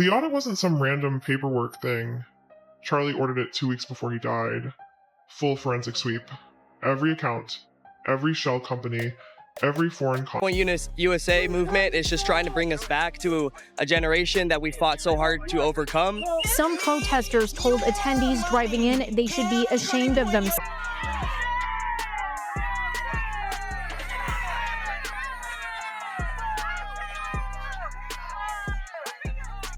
The audit wasn't some random paperwork thing. Charlie ordered it 2 weeks before he died. Full forensic sweep. Every account, every shell company, every foreign USA movement is just trying to bring us back to a generation that we fought so hard to overcome. Some protesters told attendees driving in they should be ashamed of themselves.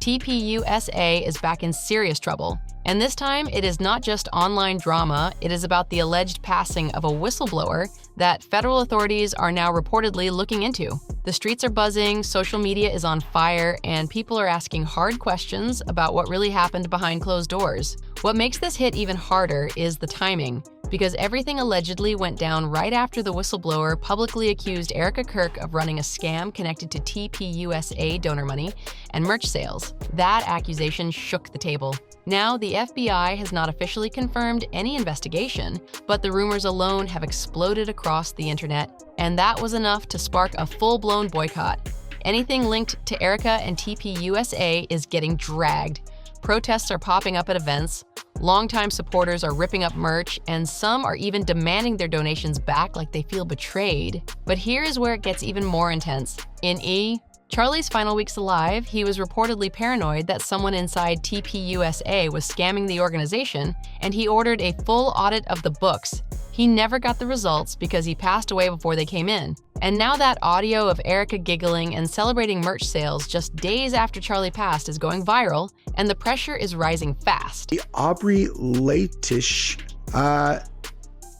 TPUSA is back in serious trouble. And this time, it is not just online drama, it is about the alleged passing of a whistleblower that federal authorities are now reportedly looking into. The streets are buzzing, social media is on fire, and people are asking hard questions about what really happened behind closed doors. What makes this hit even harder is the timing, because everything allegedly went down right after the whistleblower publicly accused Erika Kirk of running a scam connected to TPUSA donor money and merch sales. That accusation shook the table. Now, the FBI has not officially confirmed any investigation, but the rumors alone have exploded across the internet, and that was enough to spark a full-blown boycott. Anything linked to Erika and TPUSA is getting dragged. Protests are popping up at events, longtime supporters are ripping up merch, and some are even demanding their donations back like they feel betrayed. But here is where it gets even more intense. In Charlie's final weeks alive, he was reportedly paranoid that someone inside TPUSA was scamming the organization, and he ordered a full audit of the books. He never got the results because he passed away before they came in. And now that audio of Erika giggling and celebrating merch sales just days after Charlie passed is going viral, and the pressure is rising fast. Aubrey Latish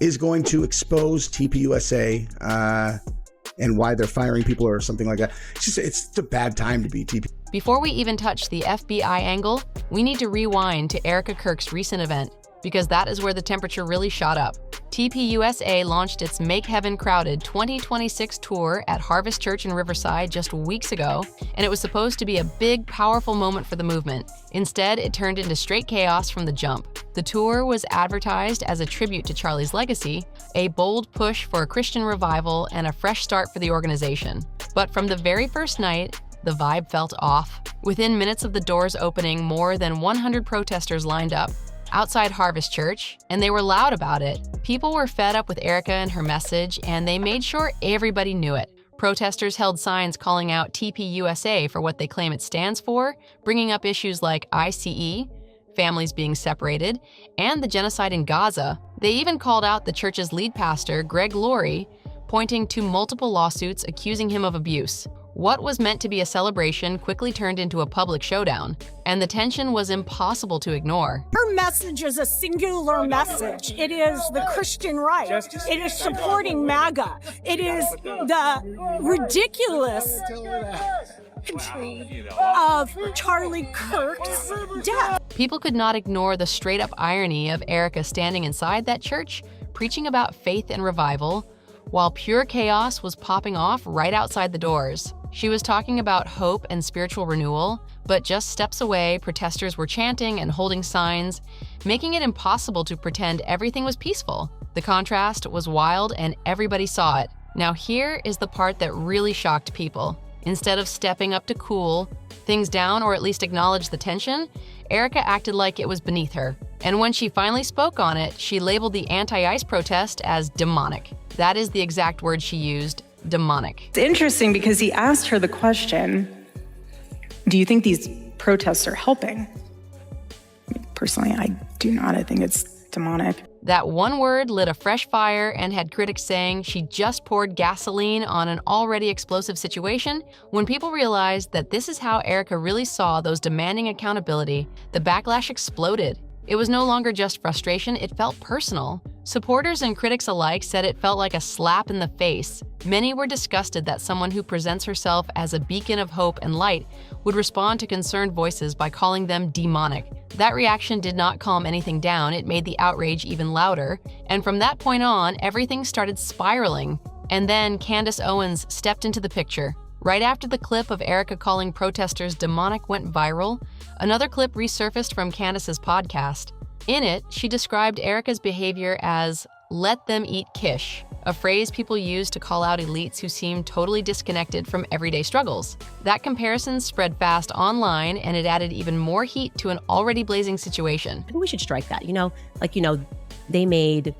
is going to expose TPUSA and why they're firing people or something like that. It's a bad time to be TP. Before we even touch the FBI angle, we need to rewind to Erika Kirk's recent event, because that is where the temperature really shot up. TPUSA launched its Make Heaven Crowded 2026 tour at Harvest Church in Riverside just weeks ago, and it was supposed to be a big, powerful moment for the movement. Instead, it turned into straight chaos from the jump. The tour was advertised as a tribute to Charlie's legacy, a bold push for a Christian revival, and a fresh start for the organization. But from the very first night, the vibe felt off. Within minutes of the doors opening, more than 100 protesters lined up outside Harvest Church, and they were loud about it. People were fed up with Erika and her message, and they made sure everybody knew it. Protesters held signs calling out TPUSA for what they claim it stands for, bringing up issues like ICE, families being separated, and the genocide in Gaza. They even called out the church's lead pastor, Greg Laurie, pointing to multiple lawsuits accusing him of abuse. What was meant to be a celebration quickly turned into a public showdown, and the tension was impossible to ignore. Her message is a singular message. It is the Christian right. It is supporting MAGA. It is the ridiculous of Charlie Kirk's death. People could not ignore the straight-up irony of Erika standing inside that church, preaching about faith and revival, while pure chaos was popping off right outside the doors. She was talking about hope and spiritual renewal, but just steps away, protesters were chanting and holding signs, making it impossible to pretend everything was peaceful. The contrast was wild and everybody saw it. Now here is the part that really shocked people. Instead of stepping up to cool things down or at least acknowledge the tension, Erika acted like it was beneath her. And when she finally spoke on it, she labeled the anti-ICE protest as demonic. That is the exact word she used, demonic. It's interesting because he asked her the question, do you think these protests are helping? Personally, I do not. I think it's demonic. That one word lit a fresh fire and had critics saying she just poured gasoline on an already explosive situation. When people realized that this is how Erika really saw those demanding accountability, the backlash exploded. It was no longer just frustration, it felt personal. Supporters and critics alike said it felt like a slap in the face. Many were disgusted that someone who presents herself as a beacon of hope and light would respond to concerned voices by calling them demonic. That reaction did not calm anything down, it made the outrage even louder. And from that point on, everything started spiraling. And then Candace Owens stepped into the picture. Right after the clip of Erika calling protesters demonic went viral, another clip resurfaced from Candace's podcast. In it, she described Erika's behavior as "let them eat quiche," a phrase people use to call out elites who seem totally disconnected from everyday struggles. That comparison spread fast online, and it added even more heat to an already blazing situation. Maybe we should strike that, they made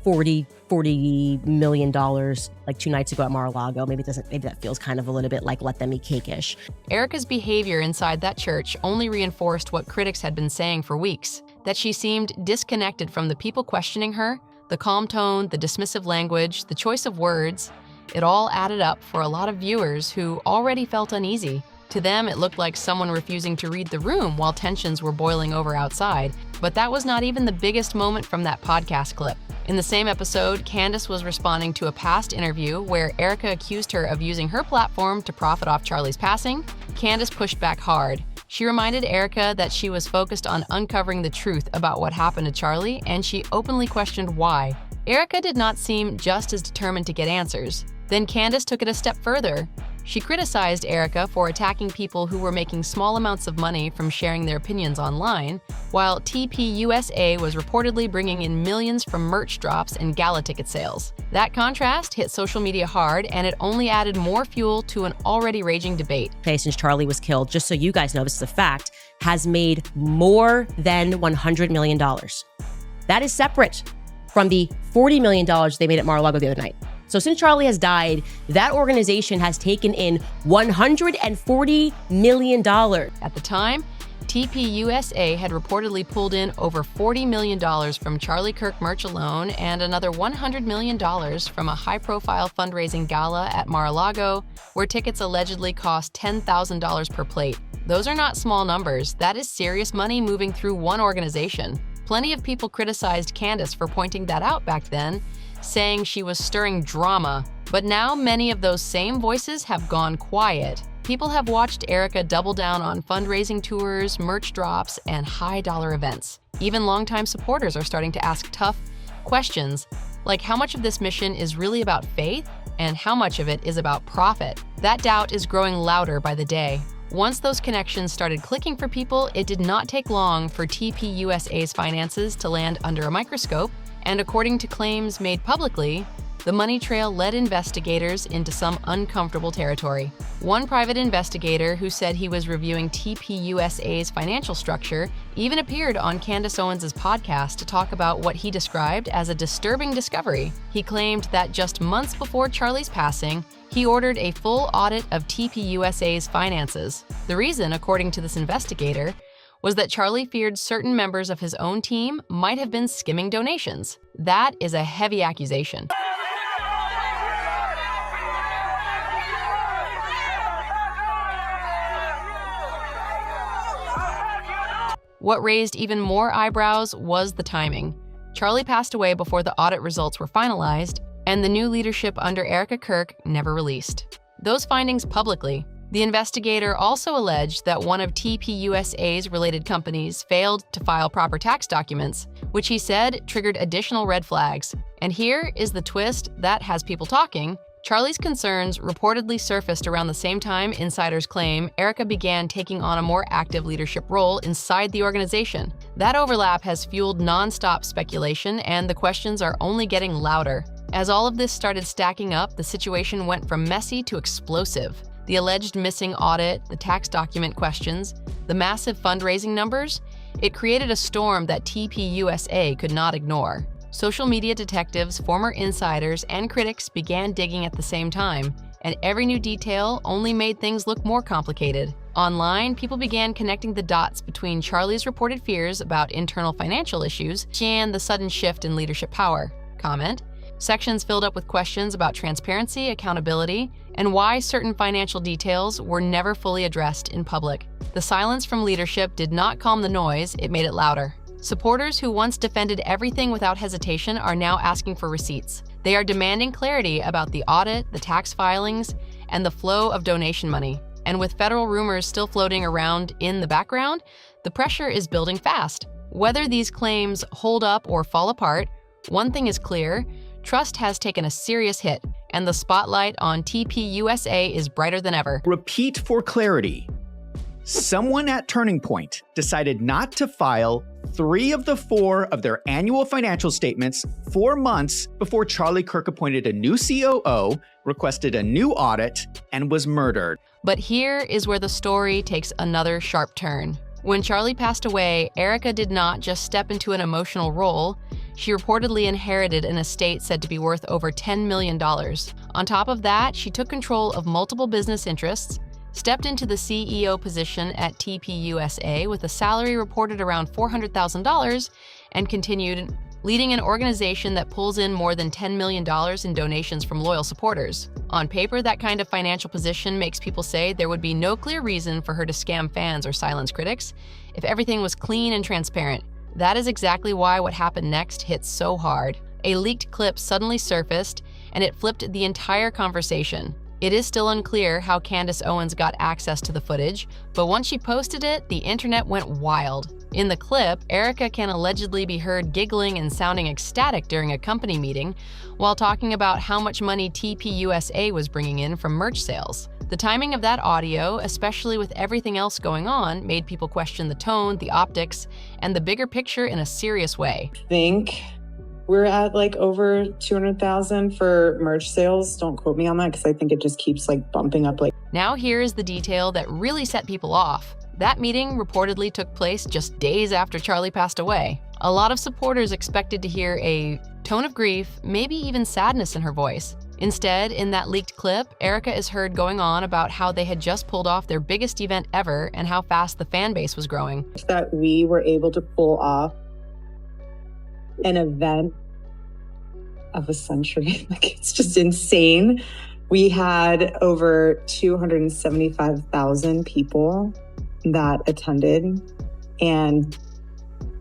$40 million like 2 nights ago at Mar-a-Lago. Maybe that feels kind of a little bit like let them eat cake-ish. Erika's behavior inside that church only reinforced what critics had been saying for weeks, that she seemed disconnected from the people questioning her. The calm tone, the dismissive language, the choice of words, it all added up for a lot of viewers who already felt uneasy. To them, it looked like someone refusing to read the room while tensions were boiling over outside. But that was not even the biggest moment from that podcast clip. In the same episode, Candace was responding to a past interview where Erika accused her of using her platform to profit off Charlie's passing. Candace pushed back hard. She reminded Erika that she was focused on uncovering the truth about what happened to Charlie, and she openly questioned why. Erika did not seem just as determined to get answers. Then Candace took it a step further. She criticized Erika for attacking people who were making small amounts of money from sharing their opinions online, while TPUSA was reportedly bringing in millions from merch drops and gala ticket sales. That contrast hit social media hard, and it only added more fuel to an already raging debate. Okay, since Charlie was killed, just so you guys know, this is a fact, has made more than $100 million. That is separate from the $40 million they made at Mar-a-Lago the other night. So since Charlie has died, that organization has taken in $140 million. At the time, TPUSA had reportedly pulled in over $40 million from Charlie Kirk merch alone and another $100 million from a high-profile fundraising gala at Mar-a-Lago, where tickets allegedly cost $10,000 per plate. Those are not small numbers. That is serious money moving through one organization. Plenty of people criticized Candace for pointing that out back then, saying she was stirring drama. But now many of those same voices have gone quiet. People have watched Erika double down on fundraising tours, merch drops, and high-dollar events. Even longtime supporters are starting to ask tough questions, like how much of this mission is really about faith and how much of it is about profit. That doubt is growing louder by the day. Once those connections started clicking for people, it did not take long for TPUSA's finances to land under a microscope, and according to claims made publicly, the money trail led investigators into some uncomfortable territory. One private investigator who said he was reviewing TPUSA's financial structure even appeared on Candace Owens' podcast to talk about what he described as a disturbing discovery. He claimed that just months before Charlie's passing, he ordered a full audit of TPUSA's finances. The reason, according to this investigator, was that Charlie feared certain members of his own team might have been skimming donations. That is a heavy accusation. What raised even more eyebrows was the timing. Charlie passed away before the audit results were finalized, and the new leadership under Erika Kirk never released those findings publicly. The investigator also alleged that one of TPUSA's related companies failed to file proper tax documents, which he said triggered additional red flags. And here is the twist that has people talking. Charlie's concerns reportedly surfaced around the same time insiders claim Erika began taking on a more active leadership role inside the organization. That overlap has fueled non-stop speculation, and the questions are only getting louder. As all of this started stacking up, the situation went from messy to explosive. The alleged missing audit, the tax document questions, the massive fundraising numbers, it created a storm that TPUSA could not ignore. Social media detectives, former insiders, and critics began digging at the same time, and every new detail only made things look more complicated. Online, people began connecting the dots between Charlie's reported fears about internal financial issues and the sudden shift in leadership power. Comment: sections filled up with questions about transparency, accountability, and why certain financial details were never fully addressed in public. The silence from leadership did not calm the noise, it made it louder. Supporters who once defended everything without hesitation are now asking for receipts. They are demanding clarity about the audit, the tax filings, and the flow of donation money. And with federal rumors still floating around in the background, the pressure is building fast. Whether these claims hold up or fall apart, one thing is clear: trust has taken a serious hit, and the spotlight on TPUSA is brighter than ever. Repeat for clarity. someone at Turning Point decided not to file 3 of the 4 of their annual financial statements 4 months before Charlie Kirk appointed a new COO, requested a new audit, and was murdered. But here is where the story takes another sharp turn. When Charlie passed away, Erika did not just step into an emotional role. She reportedly inherited an estate said to be worth over $10 million. On top of that, she took control of multiple business interests, stepped into the CEO position at TPUSA with a salary reported around $400,000, and continued leading an organization that pulls in more than $10 million in donations from loyal supporters. On paper, that kind of financial position makes people say there would be no clear reason for her to scam fans or silence critics if everything was clean and transparent. That is exactly why what happened next hit so hard. A leaked clip suddenly surfaced, and it flipped the entire conversation. It is still unclear how Candace Owens got access to the footage, but once she posted it, the internet went wild. In the clip, Erika can allegedly be heard giggling and sounding ecstatic during a company meeting while talking about how much money TPUSA was bringing in from merch sales. The timing of that audio, especially with everything else going on, made people question the tone, the optics, and the bigger picture in a serious way. I think we're at like over 200,000 for merch sales. Don't quote me on that because I think it just keeps like bumping up. Now here is the detail that really set people off. That meeting reportedly took place just days after Charlie passed away. A lot of supporters expected to hear a tone of grief, maybe even sadness in her voice. Instead, in that leaked clip, Erika is heard going on about how they had just pulled off their biggest event ever and how fast the fan base was growing. That we were able to pull off an event of a century. Like, it's just insane. We had over 275,000 people that attended, and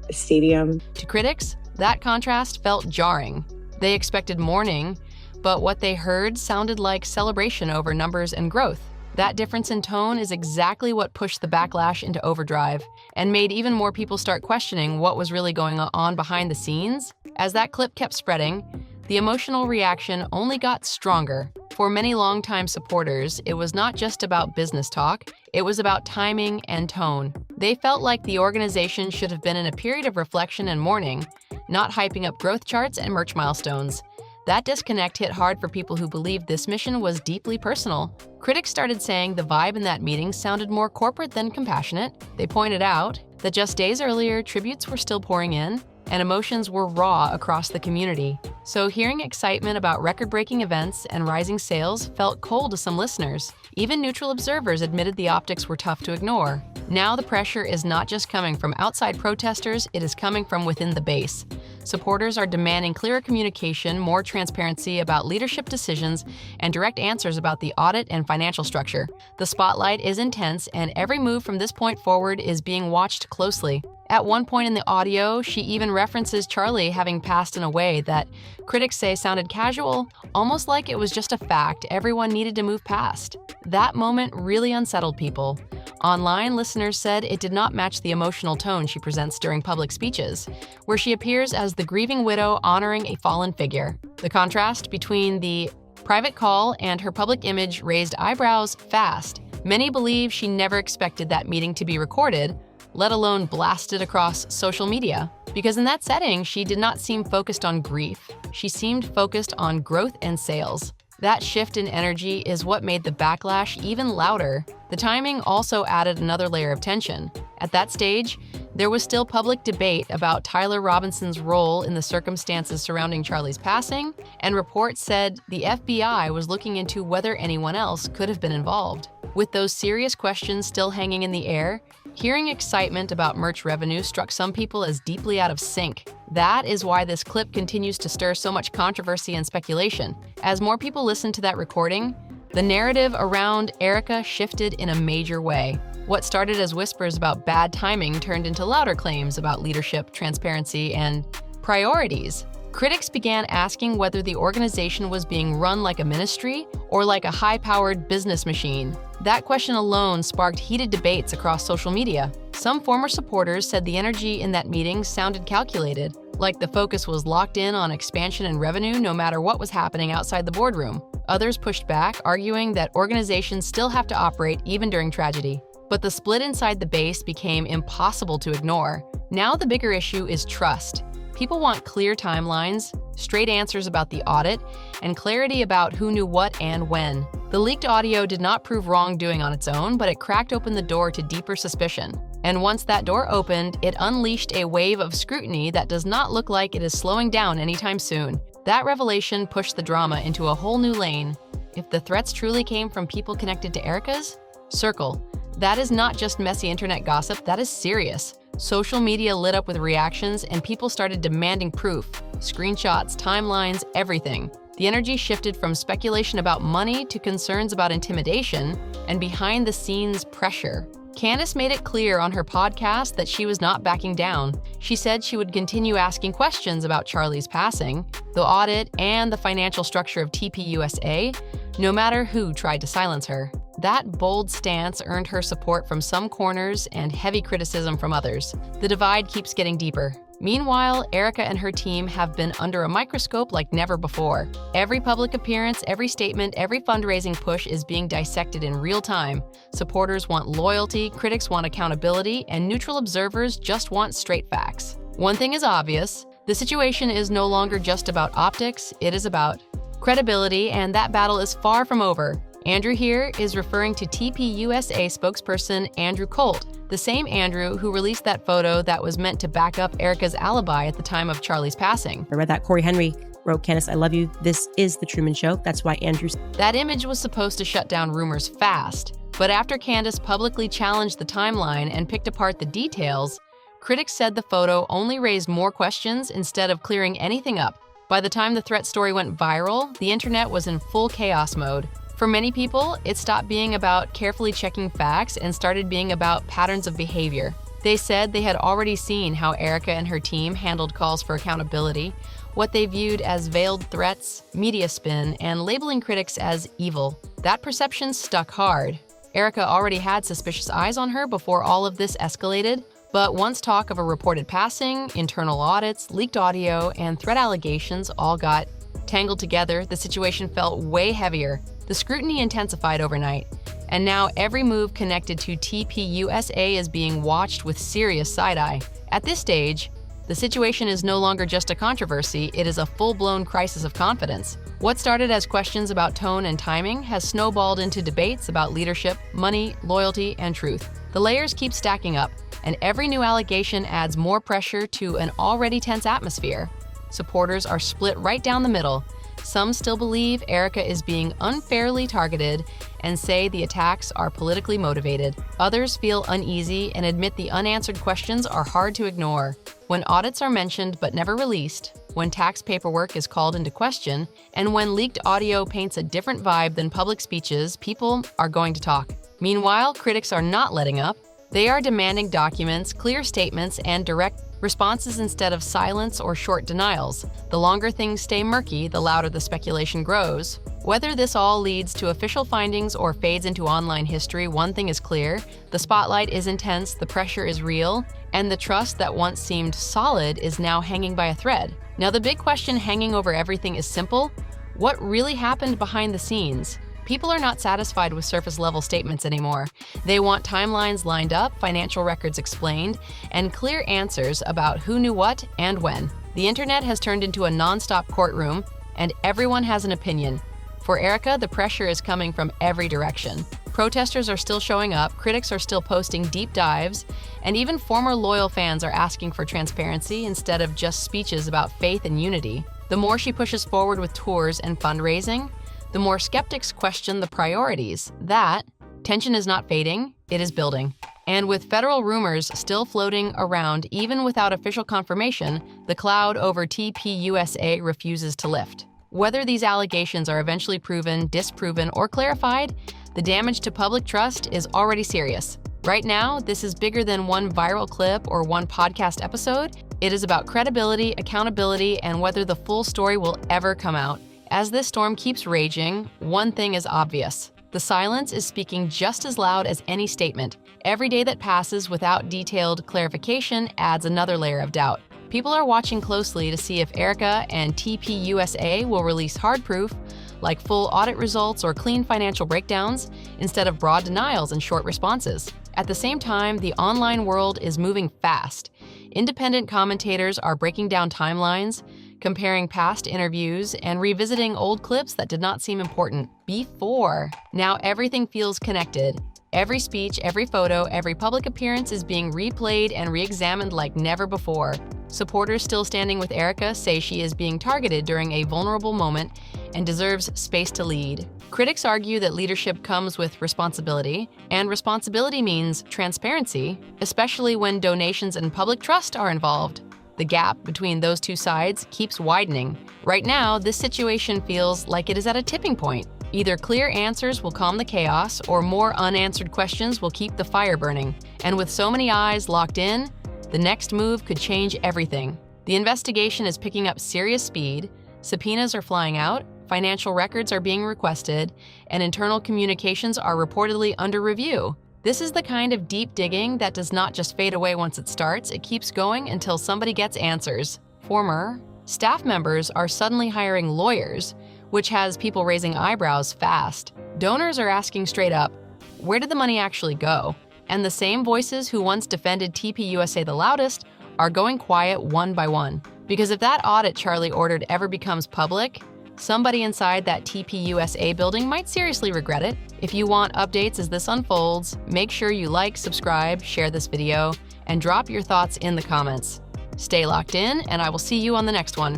a stadium. To critics, that contrast felt jarring. They expected mourning, but what they heard sounded like celebration over numbers and growth. That difference in tone is exactly what pushed the backlash into overdrive and made even more people start questioning what was really going on behind the scenes. As that clip kept spreading, the emotional reaction only got stronger. For many longtime supporters, it was not just about business talk, it was about timing and tone. They felt like the organization should have been in a period of reflection and mourning, not hyping up growth charts and merch milestones. That disconnect hit hard for people who believed this mission was deeply personal. Critics started saying the vibe in that meeting sounded more corporate than compassionate. They pointed out that just days earlier, tributes were still pouring in, and emotions were raw across the community. So hearing excitement about record-breaking events and rising sales felt cold to some listeners. Even neutral observers admitted the optics were tough to ignore. Now the pressure is not just coming from outside protesters, it is coming from within the base. Supporters are demanding clearer communication, more transparency about leadership decisions, and direct answers about the audit and financial structure. The spotlight is intense, and every move from this point forward is being watched closely. At one point in the audio, she even references Charlie having passed in a way that critics say sounded casual, almost like it was just a fact everyone needed to move past. That moment really unsettled people. Online, listeners said it did not match the emotional tone she presents during public speeches, where she appears as the grieving widow honoring a fallen figure. The contrast between the private call and her public image raised eyebrows fast. Many believe she never expected that meeting to be recorded, let alone blasted across social media. Because in that setting, she did not seem focused on grief. She seemed focused on growth and sales. That shift in energy is what made the backlash even louder. The timing also added another layer of tension. At that stage, there was still public debate about Tyler Robinson's role in the circumstances surrounding Charlie's passing, and reports said the FBI was looking into whether anyone else could have been involved. With those serious questions still hanging in the air, hearing excitement about merch revenue struck some people as deeply out of sync. That is why this clip continues to stir so much controversy and speculation. As more people listened to that recording, the narrative around Erika shifted in a major way. What started as whispers about bad timing turned into louder claims about leadership, transparency, and priorities. Critics began asking whether the organization was being run like a ministry or like a high-powered business machine. That question alone sparked heated debates across social media. Some former supporters said the energy in that meeting sounded calculated, like the focus was locked in on expansion and revenue no matter what was happening outside the boardroom. Others pushed back, arguing that organizations still have to operate even during tragedy. But the split inside the base became impossible to ignore. Now the bigger issue is trust. People want clear timelines, straight answers about the audit, and clarity about who knew what and when. The leaked audio did not prove wrongdoing on its own, but it cracked open the door to deeper suspicion. And once that door opened, it unleashed a wave of scrutiny that does not look like it is slowing down anytime soon. That revelation pushed the drama into a whole new lane. If the threats truly came from people connected to Erika's circle, that is not just messy internet gossip, that is serious. Social media lit up with reactions and people started demanding proof. Screenshots, timelines, everything. The energy shifted from speculation about money to concerns about intimidation and behind-the-scenes pressure. Candace made it clear on her podcast that she was not backing down. She said she would continue asking questions about Charlie's passing, the audit, and the financial structure of TPUSA, no matter who tried to silence her. That bold stance earned her support from some corners and heavy criticism from others. The divide keeps getting deeper. Meanwhile, Erika and her team have been under a microscope like never before. Every public appearance, every statement, every fundraising push is being dissected in real time. Supporters want loyalty, critics want accountability, and neutral observers just want straight facts. One thing is obvious: the situation is no longer just about optics, it is about credibility, and that battle is far from over. Andrew here is referring to TPUSA spokesperson Andrew Colt, the same Andrew who released that photo that was meant to back up Erika's alibi at the time of Charlie's passing. I read that. Corey Henry wrote, "Candace, I love you. This is the Truman Show." That's why Andrew's... That image was supposed to shut down rumors fast, but after Candace publicly challenged the timeline and picked apart the details, critics said the photo only raised more questions instead of clearing anything up. By the time the threat story went viral, the internet was in full chaos mode. For many people, it stopped being about carefully checking facts and started being about patterns of behavior. They said they had already seen how Erika and her team handled calls for accountability, what they viewed as veiled threats, media spin, and labeling critics as evil. That perception stuck hard. Erika already had suspicious eyes on her before all of this escalated, but once talk of a reported passing, internal audits, leaked audio, and threat allegations all got tangled together, the situation felt way heavier. The scrutiny intensified overnight, and now every move connected to TPUSA is being watched with serious side-eye. At this stage, the situation is no longer just a controversy, it is a full-blown crisis of confidence. What started as questions about tone and timing has snowballed into debates about leadership, money, loyalty, and truth. The layers keep stacking up, and every new allegation adds more pressure to an already tense atmosphere. Supporters are split right down the middle. Some still believe Erika is being unfairly targeted and say the attacks are politically motivated. Others feel uneasy and admit the unanswered questions are hard to ignore. When audits are mentioned but never released, when tax paperwork is called into question, and when leaked audio paints a different vibe than public speeches, people are going to talk. Meanwhile, critics are not letting up. They are demanding documents, clear statements, and direct responses instead of silence or short denials. The longer things stay murky, the louder the speculation grows. Whether this all leads to official findings or fades into online history, one thing is clear: the spotlight is intense, the pressure is real, and the trust that once seemed solid is now hanging by a thread. Now, the big question hanging over everything is simple: what really happened behind the scenes? People are not satisfied with surface-level statements anymore. They want timelines lined up, financial records explained, and clear answers about who knew what and when. The internet has turned into a non-stop courtroom, and everyone has an opinion. For Erika, the pressure is coming from every direction. Protesters are still showing up, critics are still posting deep dives, and even former loyal fans are asking for transparency instead of just speeches about faith and unity. The more she pushes forward with tours and fundraising, the more skeptics question the priorities. That tension is not fading, it is building. And with federal rumors still floating around even without official confirmation, the cloud over TPUSA refuses to lift. Whether these allegations are eventually proven, disproven, or clarified, the damage to public trust is already serious. Right now, this is bigger than one viral clip or one podcast episode. It is about credibility, accountability, and whether the full story will ever come out. As this storm keeps raging, one thing is obvious. The silence is speaking just as loud as any statement. Every day that passes without detailed clarification adds another layer of doubt. People are watching closely to see if Erika and TPUSA will release hard proof, like full audit results or clean financial breakdowns, instead of broad denials and short responses. At the same time, the online world is moving fast. Independent commentators are breaking down timelines, comparing past interviews, and revisiting old clips that did not seem important before. Now everything feels connected. Every speech, every photo, every public appearance is being replayed and re-examined like never before. Supporters still standing with Erika say she is being targeted during a vulnerable moment and deserves space to lead. Critics argue that leadership comes with responsibility, and responsibility means transparency, especially when donations and public trust are involved. The gap between those two sides keeps widening. Right now, this situation feels like it is at a tipping point. Either clear answers will calm the chaos, or more unanswered questions will keep the fire burning. And with so many eyes locked in, the next move could change everything. The investigation is picking up serious speed, subpoenas are flying out, financial records are being requested, and internal communications are reportedly under review. This is the kind of deep digging that does not just fade away once it starts, it keeps going until somebody gets answers. Former staff members are suddenly hiring lawyers, which has people raising eyebrows fast. Donors are asking straight up, where did the money actually go? And the same voices who once defended TPUSA the loudest are going quiet one by one. Because if that audit Charlie ordered ever becomes public, somebody inside that TPUSA building might seriously regret it. If you want updates as this unfolds, make sure you like, subscribe, share this video, and drop your thoughts in the comments. Stay locked in, and I will see you on the next one.